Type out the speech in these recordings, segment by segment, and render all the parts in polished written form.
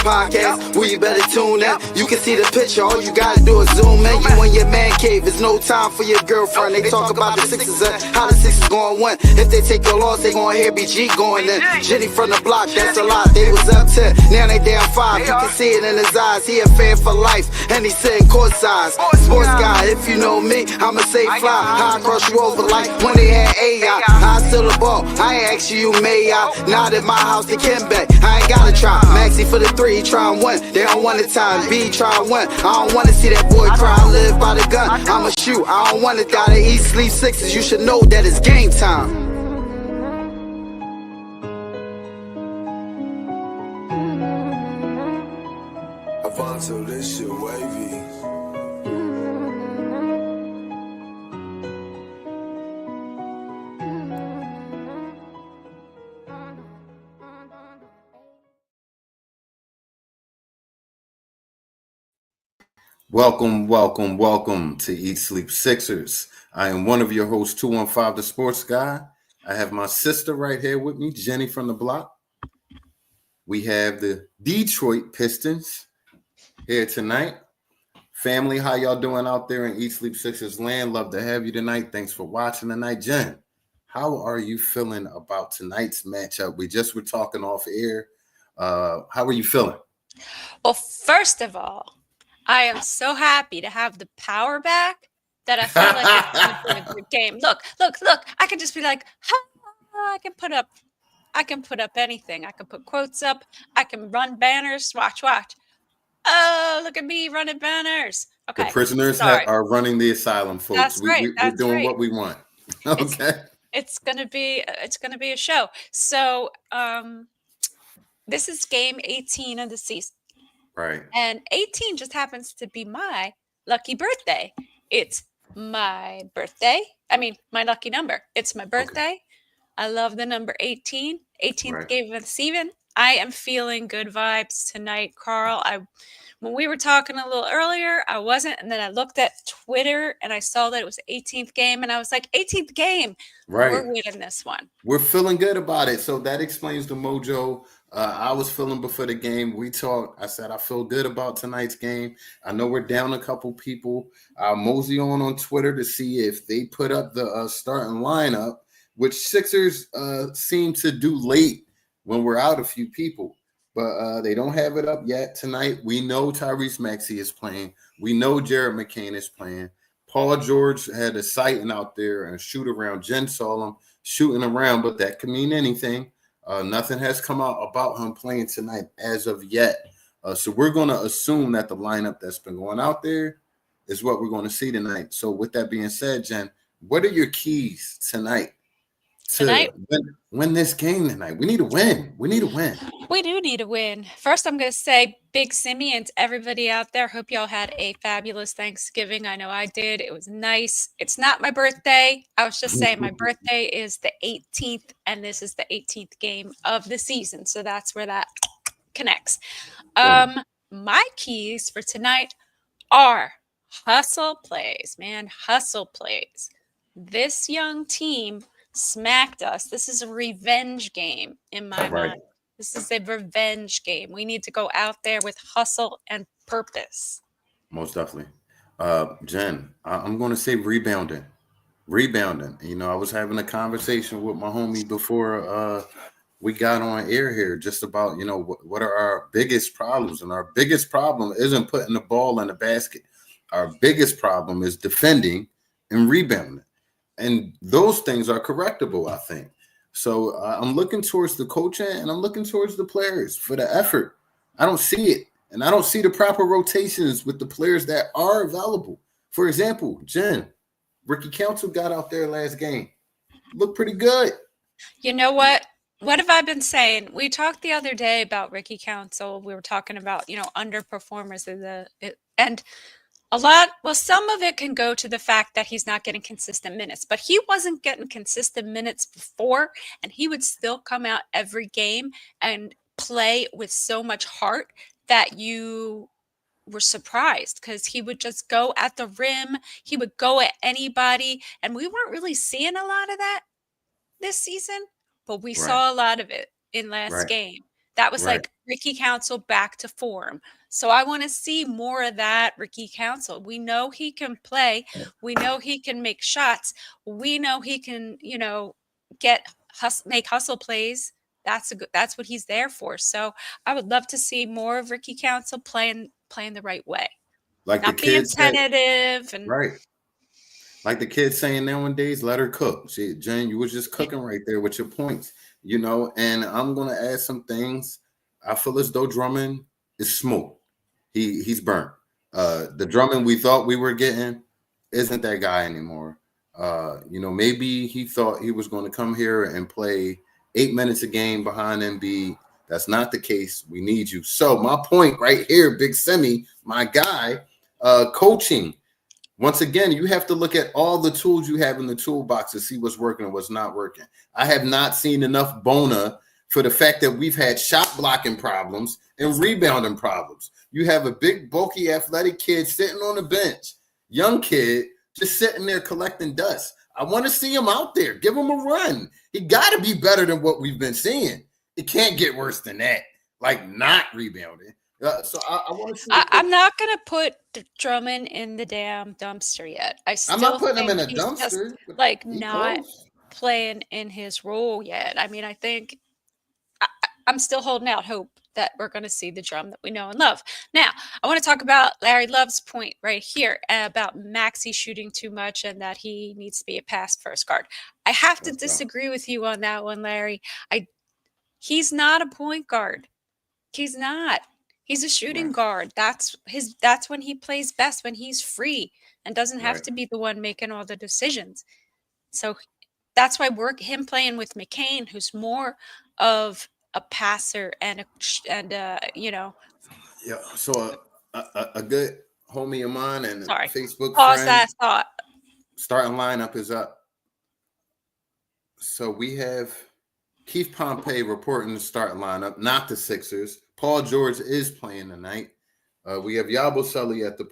podcast. Well, you better tune in. You can see the picture. All you gotta do is zoom in. You in your man cave. It's no time for your girlfriend. They talk about the Sixers and how the Sixers gonna win. If they take your loss, they gonna hear BG going in. Jenny from the block, that's a lot. They was up 10, now they down 5. You can see it in his eyes. He a fan for life, and he's sitting courtside. Sports guy, if you know me, I'ma say fly. How I cross you over like when they had AI. I still a ball. I ain't ask you, may I? Not at my house, they can bet. I ain't gotta try. Maxi for the 3, he try and win. They don't want the time. B try and win. I don't wanna see that boy cry. I live by the gun. I'ma shoot. I don't wanna die. To eat, sleep Sixers. You should know that it's game time. Avanto, this shit wavy. Welcome to Eat Sleep Sixers. I am one of your hosts, 215 the Sports Guy. I have my sister right here with me, Jenny from the block. We have the Detroit Pistons here tonight. Family, how y'all doing out there in Eat Sleep Sixers land? Love to have you tonight. Thanks for watching tonight. Jen, how are you feeling about tonight's matchup? We just were talking off air. How are you feeling? Well, first of all, I am so happy to have the power back that I feel like it's going to be a good game. Look. I can just be like, I can put up anything. I can put quotes up. I can run banners. Watch. Oh, look at me running banners. Okay. The prisoners are running the asylum, folks. That's right. We're doing what we want. Okay. It's gonna be a show. So this is game 18 of the season. Right. And 18 just happens to be my lucky birthday. It's my birthday. I mean, my lucky number. It's my birthday. Okay. I love the number 18. 18th game of the season. I am feeling good vibes tonight, Carl. When we were talking a little earlier, I wasn't. And then I looked at Twitter and I saw that it was 18th game. And I was like, 18th game. Right. We're winning this one. We're feeling good about it. So that explains the mojo. I was feeling before the game. We talked. I said, I feel good about tonight's game. I know we're down a couple people. I'll mosey on Twitter to see if they put up the starting lineup, which Sixers seem to do late when we're out a few people. But they don't have it up yet tonight. We know Tyrese Maxey is playing. We know Jared McCain is playing. Paul George had a sighting out there and a shoot around. Jen saw him shooting around, but that could mean anything. Nothing has come out about him playing tonight as of yet. So we're going to assume that the lineup that's been going out there is what we're going to see tonight. So with that being said, Jen, what are your keys tonight to win this game tonight? We need to win. We do need a win. First, I'm going to say Big Simmy and everybody out there, hope y'all had a fabulous Thanksgiving. I know I did. It was nice. It's not my birthday. I was just saying my birthday is the 18th, and this is the 18th game of the season. So that's where that connects. My keys for tonight are hustle plays, man. Hustle plays. This young team smacked us. This is a revenge game in my mind. This is a revenge game. We need to go out there with hustle and purpose. Most definitely. Jen, I'm going to say rebounding. You know, I was having a conversation with my homie before we got on air here just about, you know, what are our biggest problems. And our biggest problem isn't putting the ball in the basket. Our biggest problem is defending and rebounding. And those things are correctable, I think. So I'm looking towards the coaching and I'm looking towards the players for the effort. I don't see it. And I don't see the proper rotations with the players that are available. For example, Jen, Ricky Council got out there last game. Looked pretty good. You know what? What have I been saying? We talked the other day about Ricky Council. We were talking about, you know, underperformers and some of it can go to the fact that he's not getting consistent minutes, but he wasn't getting consistent minutes before, and he would still come out every game and play with so much heart that you were surprised because he would just go at the rim. He would go at anybody, and we weren't really seeing a lot of that this season, but we saw a lot of it in last game. That was Right. like Ricky Council back to form. So I want to see more of that Ricky Council. We know he can play. We know he can make shots. We know he can, make hustle plays. That's what he's there for. So I would love to see more of Ricky Council playing the right way. Like the Not being kids said, tentative and right. Like the kids saying nowadays, let her cook. See, Jen, you was just cooking right there with your points, and I'm gonna add some things. I feel as though Drummond is smoke. He's burnt. The Drummond we thought we were getting isn't that guy anymore. Maybe he thought he was going to come here and play 8 minutes a game behind Embiid. That's not the case. We need you. So my point right here, Big Semi, my guy, coaching. Once again, you have to look at all the tools you have in the toolbox to see what's working and what's not working. I have not seen enough Bona for the fact that we've had shot blocking problems and rebounding problems. You have a big, bulky, athletic kid sitting on the bench, young kid, just sitting there collecting dust. I want to see him out there. Give him a run. He got to be better than what we've been seeing. It can't get worse than that, like not rebounding. So I want to see. I'm not going to put Drummond in the damn dumpster yet. I'm not putting him in a he's dumpster. just, He not close. playing in his role yet. I mean, I think I'm still holding out hope that we're going to see the Drum that we know and love. Now, I want to talk about Larry Love's point right here about Maxey shooting too much and that he needs to be a pass first guard. I have to disagree with you on that one, Larry. He's not a point guard. He's not. He's a shooting guard. That's when he plays best, when he's free and doesn't have to be the one making all the decisions. So that's why him playing with McCain, who's more of a passer and Yeah. So a good homie of mine and sorry. Facebook Pause friend. that thought. Starting lineup is up. So we have Keith Pompey reporting the starting lineup, not the Sixers. Paul George is playing tonight. We have Yabusele at the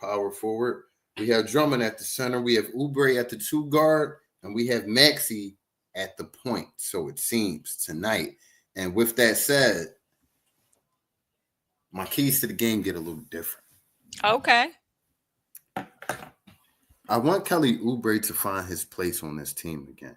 power forward. We have Drummond at the center. We have Oubre at the 2 guard. And we have Maxey at the point. So it seems tonight. And with that said, my keys to the game get a little different. Okay. I want Kelly Oubre to find his place on this team again.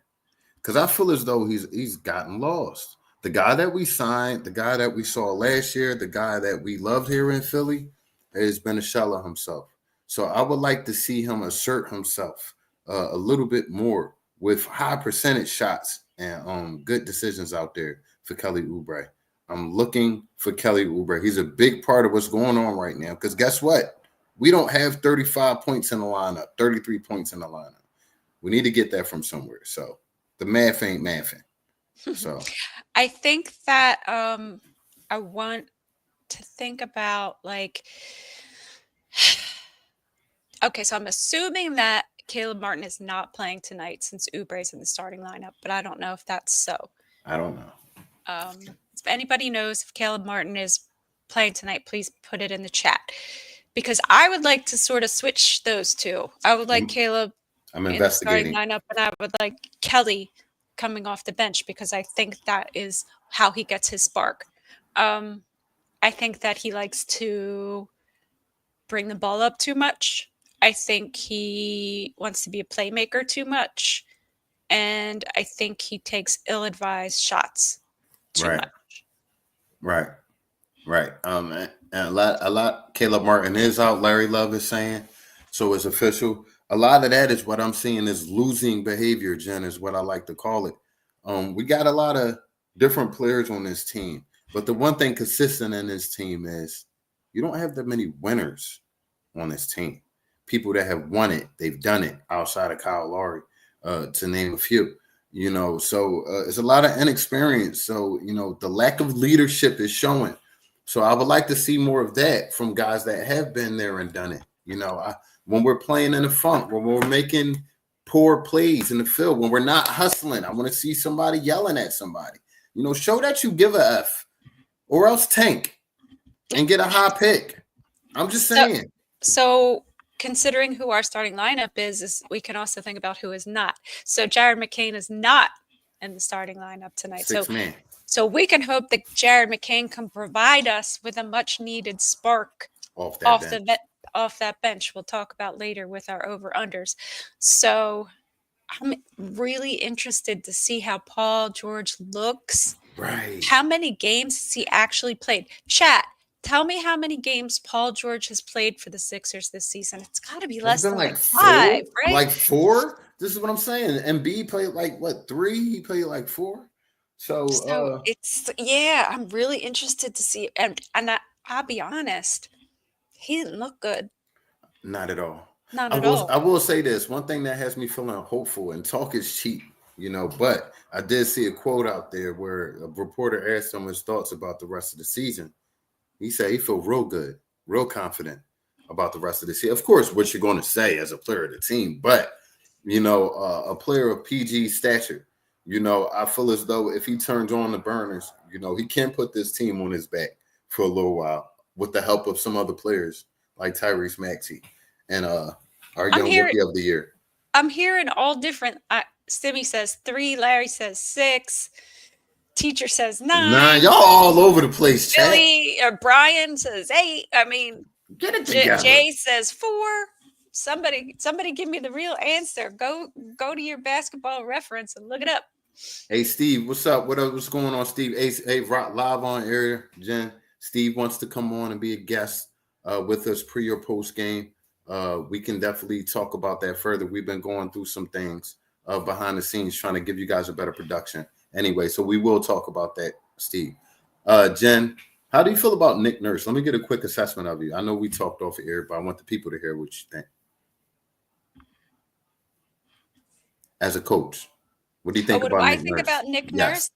Because I feel as though he's gotten lost. The guy that we signed, the guy that we saw last year, the guy that we loved here in Philly, has been a shell of himself. So I would like to see him assert himself a little bit more with high percentage shots and good decisions out there for Kelly Oubre. I'm looking for Kelly Oubre. He's a big part of what's going on right now. Because guess what? We don't have 35 points in the lineup, 33 points in the lineup. We need to get that from somewhere. So the math ain't mathing. So I think that I want to think about okay, so I'm assuming that Caleb Martin is not playing tonight since Oubre's in the starting lineup, but I don't know if that's so. I don't know. If anybody knows if Caleb Martin is playing tonight, please put it in the chat. Because I would like to sort of switch those two. I would like Caleb I'm in the starting investigating. lineup, and I would like Kelly coming off the bench because I think that is how he gets his spark. I think that he likes to bring the ball up too much. I think he wants to be a playmaker too much. And I think he takes ill-advised shots too much. Right. And a lot. Caleb Martin is out. Larry Love is saying, so it's official. A lot of that is what I'm seeing is losing behavior. Jen is what I like to call it. We got a lot of different players on this team, but the one thing consistent in this team is you don't have that many winners on this team. People that have won it, they've done it outside of Kyle Lowry, to name a few. So it's a lot of inexperience. So the lack of leadership is showing. So I would like to see more of that from guys that have been there and done it. When we're playing in the funk, when we're making poor plays in the field, when we're not hustling, I want to see somebody yelling at somebody. Show that you give a F, or else tank and get a high pick. I'm just saying. So considering who our starting lineup is we can also think about who is not. So Jared McCain is not in the starting lineup tonight. Six man. So we can hope that Jared McCain can provide us with a much needed spark off that off bench. off that bench. We'll talk about later with our over unders. So I'm really interested to see how Paul George looks. Right. How many games has he actually played? Chat, tell me how many games Paul George has played for the Sixers this season. It's got to be It's less been than like like 5, four. right? Like four. This is what I'm saying. Embiid played like what, 3? He played like 4. So So it's I'm really interested to see, and I'll be honest, he didn't look good, not at all. not I at will all. I will say this. One thing that has me feeling hopeful, and talk is cheap, but I did see a quote out there where a reporter asked him his thoughts about the rest of the season. He said he felt real good, real confident about the rest of the season. Of course, what you're going to say as a player of the team, but a player of PG stature, I feel as though if he turns on the burners, he can put this team on his back for a little while with the help of some other players like Tyrese Maxey and our I'm young here. rookie of the year. I'm hearing all different. Stimmy says 3, Larry says 6, teacher says 9, Y'all all over the place, chat. Billy or Brian says 8. I mean, Get it together. Jay says 4. Somebody give me the real answer. Go to your basketball reference and look it up. Hey Steve, what's up? What's going on, Steve? Hey, Rock live on air. Jen, Steve wants to come on and be a guest with us pre or post game. We can definitely talk about that further. We've been going through some things behind the scenes, trying to give you guys a better production. Anyway, so we will talk about that, Steve. Jen, how do you feel about Nick Nurse? Let me get a quick assessment of you. I know we talked off air, but I want the people to hear what you think as a coach. What do you think What about do I Nick think Nurse? about Nick Yes. Nurse?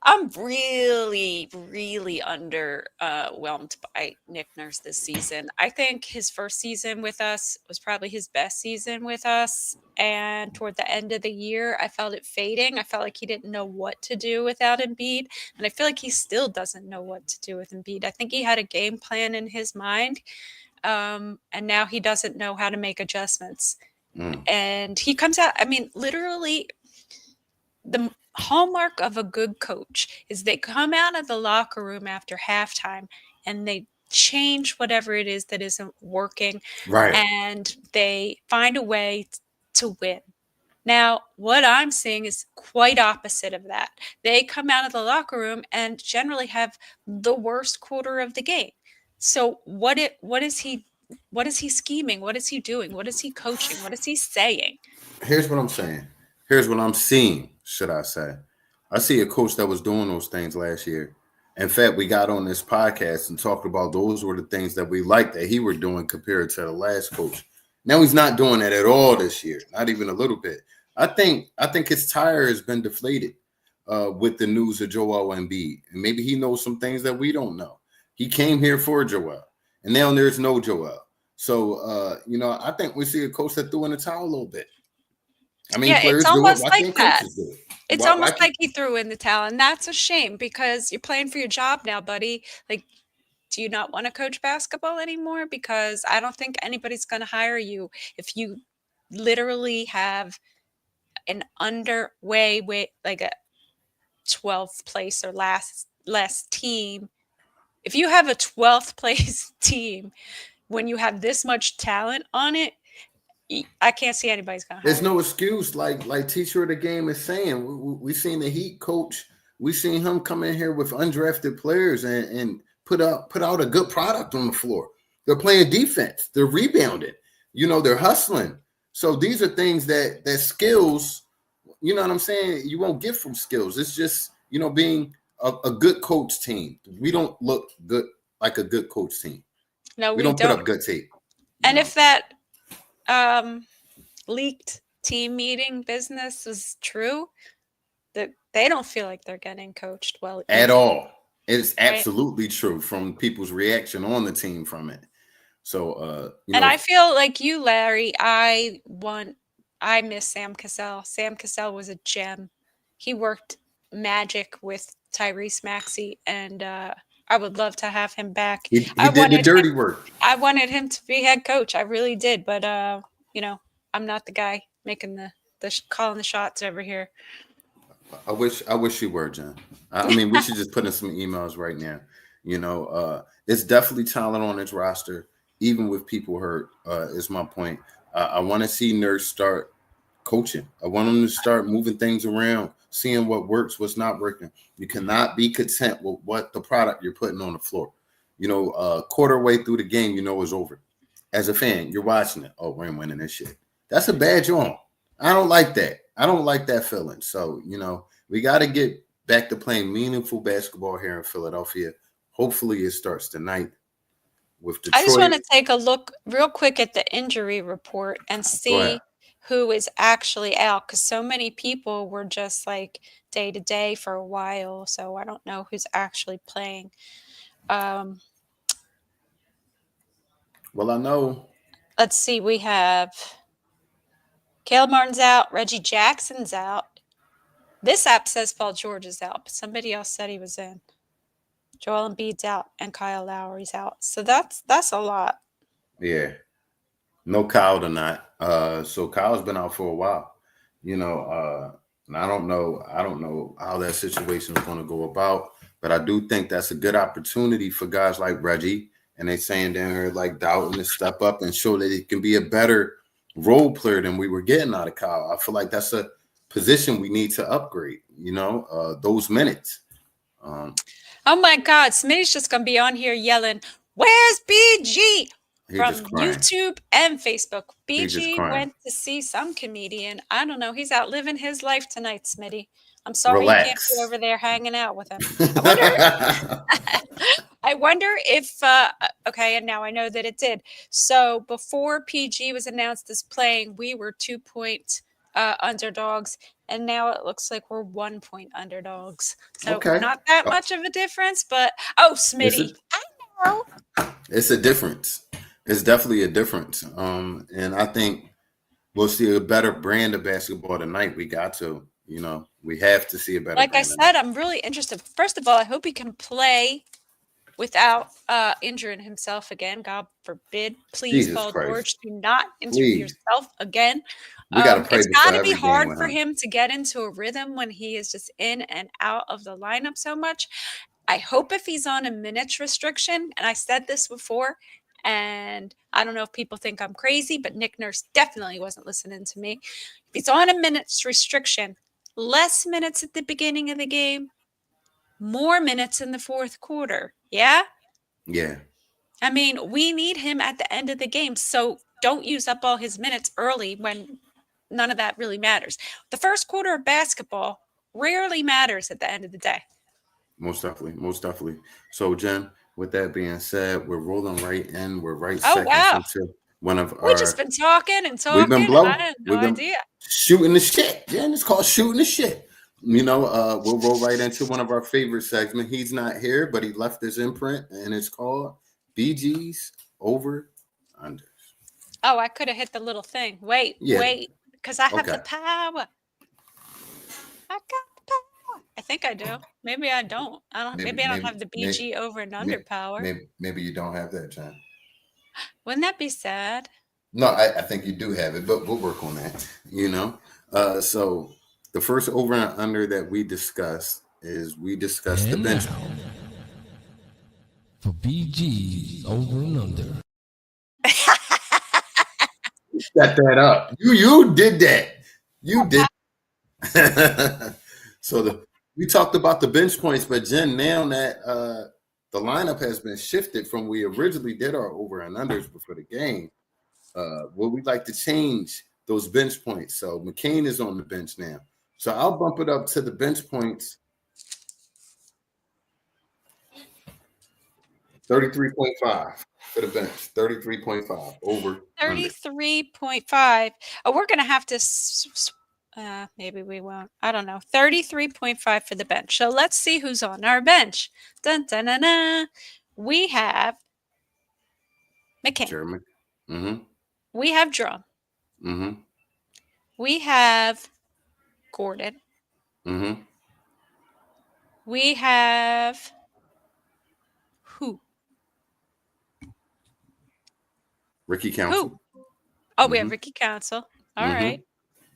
I'm really, really underwhelmed by Nick Nurse this season. I think his first season with us was probably his best season with us. And toward the end of the year, I felt it fading. I felt like he didn't know what to do without Embiid. And I feel like he still doesn't know what to do with Embiid. I think he had a game plan in his mind. And now he doesn't know how to make adjustments. And he comes out, I mean, literally, the hallmark of a good coach is they come out of the locker room after halftime and they change whatever it is that isn't working, Right. and they find a way to win. Now, what I'm seeing is quite opposite of that. They come out of the locker room and generally have the worst quarter of the game. So what is he scheming? What is he doing? What is he coaching? What is he saying? Here's what I'm saying. Here's what I'm seeing, should I say. I see a coach that was doing those things last year. In fact, we got on this podcast and talked about those were the things that we liked that he were doing compared to the last coach. Now he's not doing that at all this year, not even a little bit. I think his tire has been deflated with the news of Joel Embiid. And maybe he knows some things that we don't know. He came here for Joel, and now there's no Joel. So, I think we see a coach that threw in the towel a little bit. I mean, Yeah, players it's do it. almost Why like can't that. coaches do it? It's almost like he threw in the towel, and that's a shame because you're playing for your job now, buddy. Like, do you not want to coach basketball anymore? Because I don't think anybody's going to hire you if you literally have an underway like a 12th place or less team. If you have a 12th place team when you have this much talent on it, I can't see anybody's going to hire There's no excuse, like teacher of the game is saying. We seen the Heat coach. We seen him come in here with undrafted players and put out a good product on the floor. They're playing defense. They're rebounding. They're hustling. So these are things that skills. You know what I'm saying? You won't get from skills. It's just being a good coach team. We don't look good like a good coach team. No, we don't put up good tape. And if that leaked team meeting business is true, that they don't feel like they're getting coached well at all. It's absolutely true from people's reaction on the team from it. So, and I feel like you, Larry. I miss Sam Cassell. Sam Cassell was a gem. He worked magic with Tyrese Maxey, and I would love to have him back. He did the dirty work. I wanted him to be head coach. I really did, but I'm not the guy making the calling the shots over here. I wish you were, Jen. I mean, we should just put in some emails right now. It's definitely talent on this roster, even with people hurt. Is my point. I want to see Nurse start coaching. I want them to start moving things around, seeing what works, what's not working. You cannot be content with what the product you're putting on the floor. Quarter way through the game, it's over. As a fan, you're watching it. Oh, we're winning this shit. That's a badge on. I don't like that. I don't like that feeling. So, we got to get back to playing meaningful basketball here in Philadelphia. Hopefully it starts tonight with Detroit. I just want to take a look real quick at the injury report and see who is actually out, because so many people were just like day to day for a while. So I don't know who's actually playing. Well, I know. Let's see. We have Caleb Martin's out. Reggie Jackson's out. This app says Paul George is out, but somebody else said he was in. Joel Embiid's out and Kyle Lowry's out. So that's a lot. Yeah. No Kyle tonight. So Kyle's been out for a while. And I don't know how that situation is going to go about, but I do think that's a good opportunity for guys like Reggie, and they saying down here like Doughton to step up and show that he can be a better role player than we were getting out of Kyle. I feel like that's a position we need to upgrade, those minutes. Oh my God, Smitty's just going to be on here yelling, "Where's BG?" from YouTube and Facebook. BG went to see some comedian. I don't know. He's out living his life tonight, Smitty. I'm sorry you can't be over there hanging out with him. I wonder if, okay, and now I know that it did. So before PG was announced as playing, we were 2-point underdogs, and now it looks like we're 1-point underdogs. So not that much of a difference, but, Smitty, I know. It's a difference. It's definitely a difference. And I think we'll see a better brand of basketball tonight. We got to, we have to see a better Like I said, I'm really interested. First of all, I hope he can play without injuring himself again. God forbid. Please, Paul George, do not injure yourself again. We gotta pray. It's got to be hard for him to get into a rhythm when he is just in and out of the lineup so much. I hope if he's on a minutes restriction, and I said this before, and I don't know if people think I'm crazy, but Nick Nurse definitely wasn't listening to me. If he's on a minutes restriction, less minutes at the beginning of the game, more minutes in the fourth quarter. Yeah? Yeah. I mean, we need him at the end of the game, so don't use up all his minutes early when none of that really matters. The first quarter of basketball rarely matters at the end of the day. Most definitely. So, Jen, with that being said, we're rolling right in. We're right seconds into one of our... We've just been talking and talking. We've been blowing. I had no idea. Shooting the shit. Jen, it's called shooting the shit. We'll roll right into one of our favorite segments. He's not here, but he left his imprint, and it's called BG's Over Unders. Oh, I could have hit the little thing. Wait, because I have the power. I got the power. I think I do. Maybe I don't. Maybe I don't have the BG over and under power. Maybe you don't have that, Jen. Wouldn't that be sad? No, I think you do have it, but we'll work on that. So the first over and under that we discussed is the bench. For BG's over and under. Set that up. You did that. You did. So we talked about the bench points, but Jen, now that the lineup has been shifted from we originally did our over and unders before the game, would we like to change those bench points? So McCain is on the bench now. So I'll bump it up to the bench points. 33.5 for the bench. 33.5 over. 33.5. Oh, we're going to have to. Maybe we won't. I don't know. 33.5 for the bench. So let's see who's on our bench. Dun, dun, dun, dun. We have McCain. German. Mm-hmm. We have Drum. Mm-hmm. We have Gordon. Mm-hmm. We have who? Ricky Council. Who? Oh, we have Ricky Council. All right.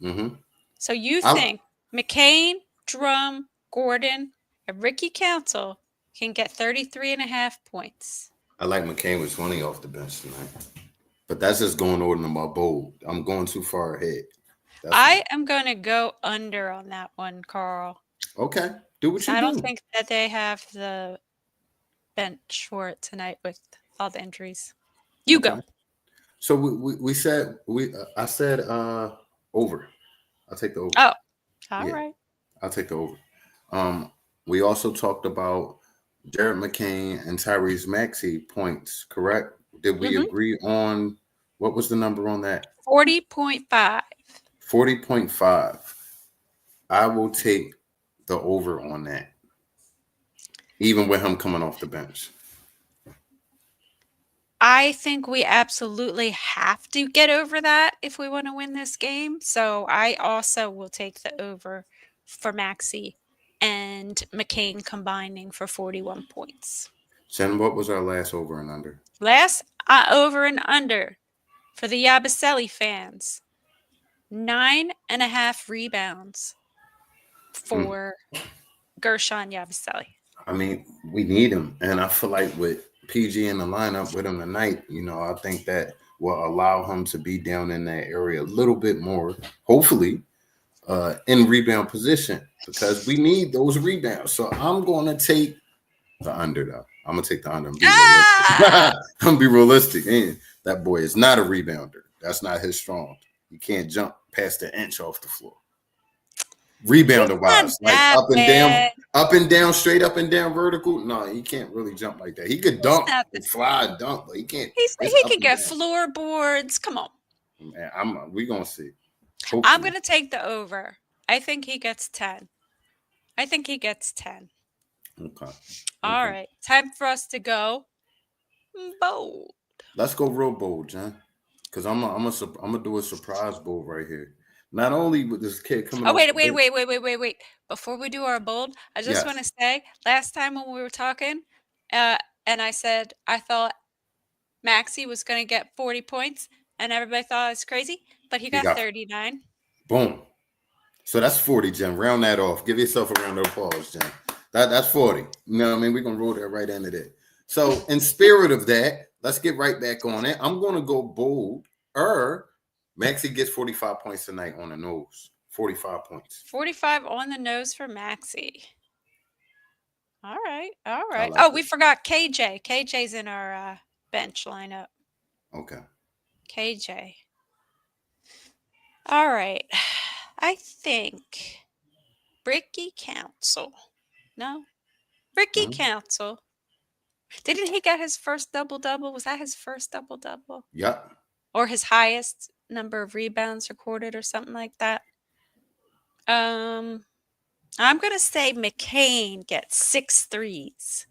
Mm-hmm. So you think McCain, Drum, Gordon, and Ricky Council can get 33.5 points. I like McCain with 20 off the bench tonight. But that's just going over to my bold. I'm going too far ahead. I am going to go under on that one, Carl. Okay. Do what you do. I don't think that they have the bench for it tonight with all the injuries. You go. So we said I said over. I'll take the over. Oh, all right. I'll take the over. We also talked about Jared McCain and Tyrese Maxey points, correct? Did we agree on what was the number on that? 40.5. 40.5. I will take the over on that. Even with him coming off the bench. I think we absolutely have to get over that if we want to win this game. So I also will take the over for Maxey and McCain combining for 41 points. Jen, what was our last over and under? Last over and under for the Yabusele fans. 9.5 rebounds for Gershon Yabusele. I mean, we need him. And I feel like with PG in the lineup with him tonight, I think that will allow him to be down in that area a little bit more, hopefully, in rebound position, because we need those rebounds. So I'm going to take the under, though. I'm going to take the under and be realistic. I'm going to be realistic. And that boy is not a rebounder. That's not his strong. He can't jump past the inch off the floor. Rebounder wise, like up and down, straight up and down, vertical. No, he can't really jump like that. He could dunk, fly, dunk, but he can't. He can get floorboards. Come on, man. We're gonna see. Hopefully. I'm gonna take the over. I think he gets 10. Okay. All right, time for us to go bold. Let's go real bold, John. Because I'm gonna do a surprise bold right here. Not only with this kid coming. Oh, wait. Before we do our bold, I just want to say, last time when we were talking, and I said I thought Maxey was going to get 40 points, and everybody thought I was crazy, but he got 39. Boom. So that's 40, Jen. Round that off. Give yourself a round of applause, Jen. That's 40. You know what I mean? We're going to roll that right into that. So in spirit of that, let's get right back on it. I'm going to go bold. Maxey gets 45 points tonight on the nose. 45 points. 45 on the nose for Maxey. All right. Like we forgot KJ. KJ's in our bench lineup. Okay. KJ. All right. I think Ricky Council. No? Ricky Council. Didn't he get his first double-double? Was that his first double-double? Yep. Or his highest number of rebounds recorded or something like that. I'm going to say McCain gets 6 threes.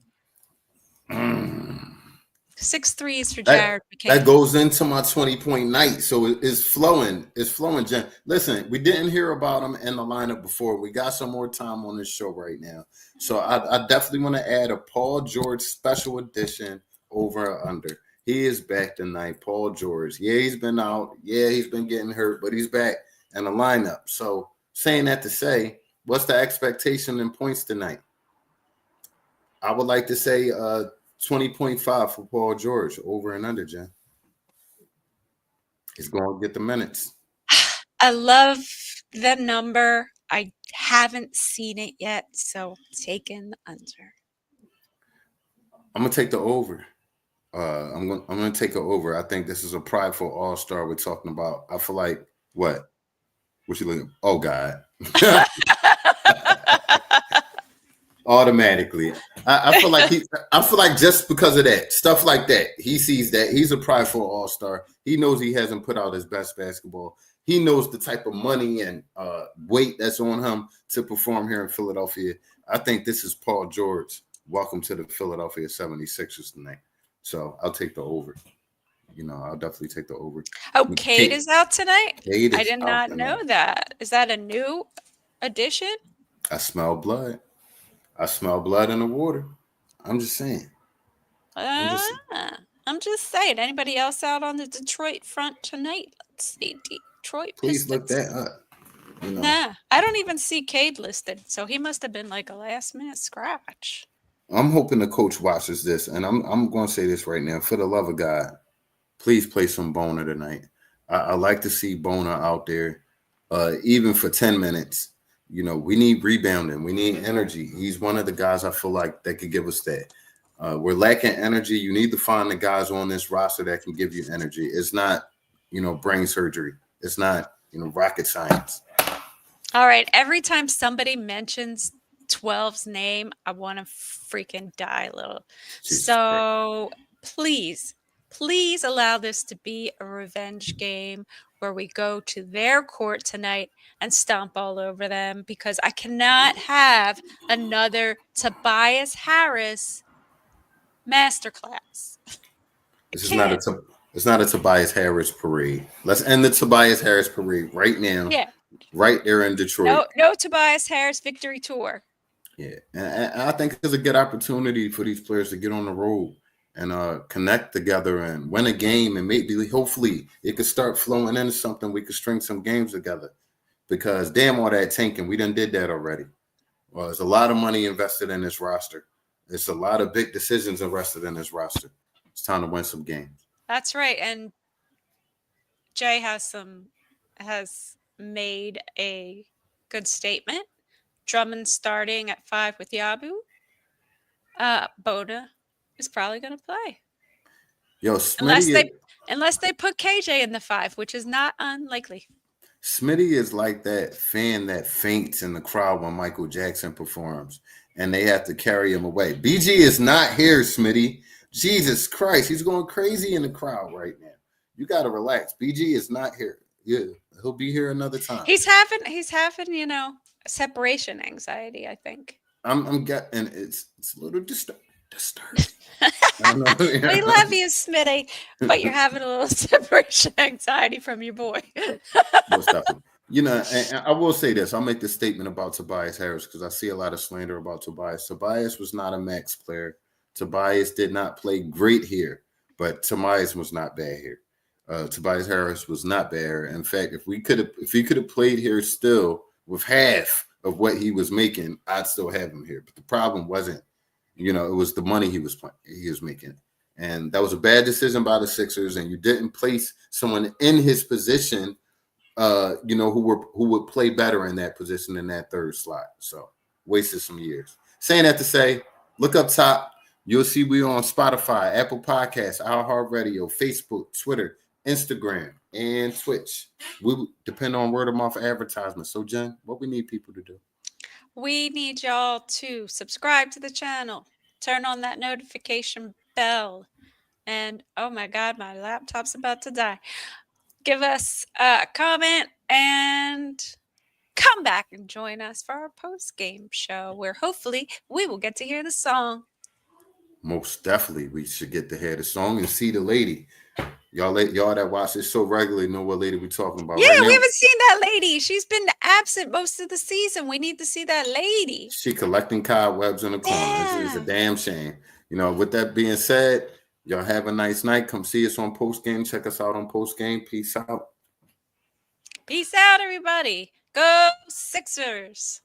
6 threes for Jared McCain. That goes into my 20-point night. So it's flowing. Jen. Listen, we didn't hear about him in the lineup before. We got some more time on this show right now. So I definitely want to add a Paul George special edition over or under. He is back tonight, Paul George. Yeah, he's been out. Yeah, he's been getting hurt, but he's back in the lineup. So saying that to say, what's the expectation in points tonight? I would like to say 20.5 for Paul George, over and under, Jen. He's going to get the minutes. I love the number. I haven't seen it yet, so taking the under. I'm going to take the over. I'm going to take it over. I think this is a prideful all-star we're talking about. I feel like, what you looking? Oh, God. Automatically. I feel like just because of that, stuff like that, he sees that. He's a prideful all-star. He knows he hasn't put out his best basketball. He knows the type of money and weight that's on him to perform here in Philadelphia. I think this is Paul George. Welcome to the Philadelphia 76ers tonight. So I'll take the over. I'll definitely take the over. Oh, Cade is out tonight? Cade is I did not know that. Is that a new addition? I smell blood. I smell blood in the water. I'm just saying. I'm just saying. Anybody else out on the Detroit front tonight? Let's see. Detroit Please Pistons. look that up. You know, Nah, I don't even see Cade listed, so he must have been like a last minute scratch. I'm hoping the coach watches this, and I'm going to say this right now. For the love of God, please play some Boner tonight. I like to see Boner out there, even for 10 minutes. You know, we need rebounding. We need energy. He's one of the guys I feel like that could give us that. We're lacking energy. You need to find the guys on this roster that can give you energy. It's not, brain surgery. It's not, rocket science. All right, every time somebody mentions 12's name, I want to freaking die a little. Jesus So please, please allow this to be a revenge game where we go to their court tonight and stomp all over them, because I cannot have another Tobias Harris masterclass. I This is not can't. it's not a Tobias Harris parade. Let's end the Tobias Harris parade right now, Yeah. right there in Detroit. No Tobias Harris victory tour. Yeah, and I think it's a good opportunity for these players to get on the road and connect together and win a game, and maybe hopefully it could start flowing into something. We could string some games together, because damn all that tanking, we done did that already. Well, there's a lot of money invested in this roster. There's a lot of big decisions invested in this roster. It's time to win some games. That's right. And Jay has made a good statement. Drummond starting at 5 with Yabu. Bona is probably going to play. Yo, Unless they put KJ in the 5, which is not unlikely. Smitty is like that fan that faints in the crowd when Michael Jackson performs, and they have to carry him away. BG is not here, Smitty. Jesus Christ, he's going crazy in the crowd right now. You got to relax. BG is not here. Yeah, he'll be here another time. He's having separation anxiety, I think. I'm getting it's a little disturbing. We love you, Smitty, but you're having a little separation anxiety from your boy. Most definitely. And I will say this. I'll make this statement about Tobias Harris, because I see a lot of slander about Tobias. Tobias was not a max player. Tobias did not play great here, but Tobias was not bad here. Tobias Harris was not bad. In fact, if he could have played here still with half of what he was making, I'd still have him here. But the problem wasn't, it was the money he was making. And that was a bad decision by the Sixers. And you didn't place someone in his position, who would play better in that position in that third slot. So wasted some years. Saying that to say, look up top. You'll see we on Spotify, Apple Podcasts, iHeartRadio, Facebook, Twitter, Instagram, and Twitch. We depend on word of mouth advertisements. So, Jen, what we need people to do? We need y'all to subscribe to the channel, turn on that notification bell, and oh my God, my laptop's about to die. Give us a comment and come back and join us for our post-game show, where hopefully we will get to hear the song. Most definitely, we should get to hear the song and see the lady. Y'all that watch this so regularly know what lady we're talking about. Yeah, right now, we haven't seen that lady. She's been absent most of the season. We need to see that lady. She collecting cobwebs in the corner. Yeah. This is a damn shame. With that being said, y'all have a nice night. Come see us on Post Game. Check us out on Post Game. Peace out. Peace out, everybody. Go Sixers.